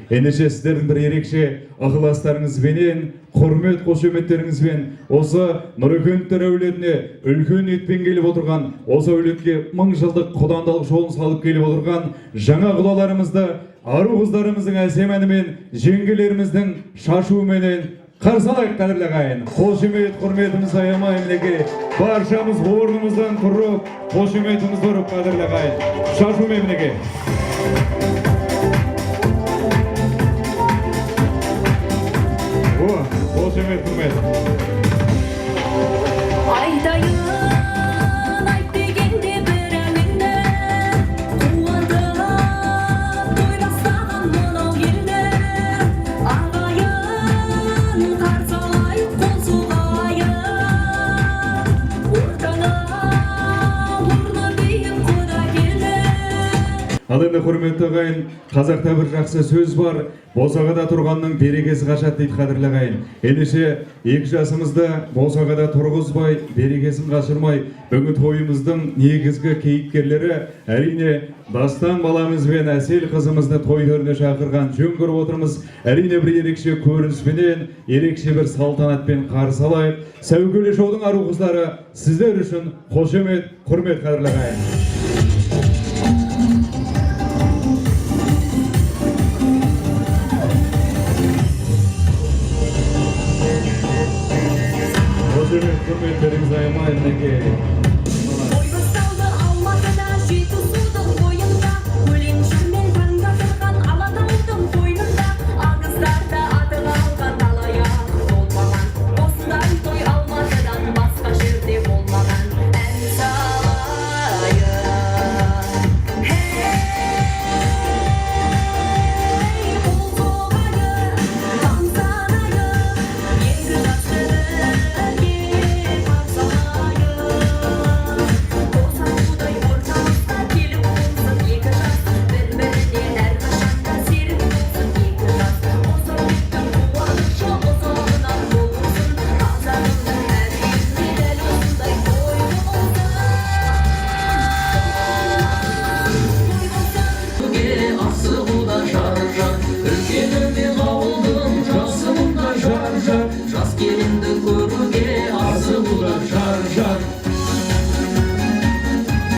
Ендеше сіздердің бір ерекше ықыластарыңызбенен, құрмет қошеметтеріңізбен осы Нұрекенттер әулетіне үлкен ниетпен келіп отырған, осы әулетке 1000 жылдық құдандалық жолын салып келіп отырған жаңа құдаларымызды, ару қыздарымыздың әсем әнімен, жеңгелеріміздің шашуыменен қарсы алайық, қадірлі ағайын. Қошемет, құрметіміз аямай мінеке, баршамыз орнымыздан тұрып, қошеметіміз ұрып, қадірлі ағайын. Шашумен мінеке. Қошемет, құрмет. Айтайын, айт дегенде бір әуенді, қуантып тойластаған мынау елді. Ағайын, қарсы алайық, қол соғайық, ортаңа орны биік құда келді. Ал енді құрметті ағайын, қазақта бір жақсы сөз бар, босағада тұрғанның берекесі қашады дейді, қадірлі ағайын. Ендеше екі жасымызды босағада тұрғызбай, берекесін қашырмай, бүгінгі тойымыздың негізгі кейіпкерлері әрине Дастан баламыз бен әсел қызымызды той төріне шақырған жөн көріп отырмыз. Әрине бір ерекше көрініспенен, ерекше бір салтанатпен қарсы алайық. Сәукеле шоудың ару қыздары сіздер үшін қошемет, құрмет, қадірлі ағайын. Құрметтеріңіз аямай мінеке.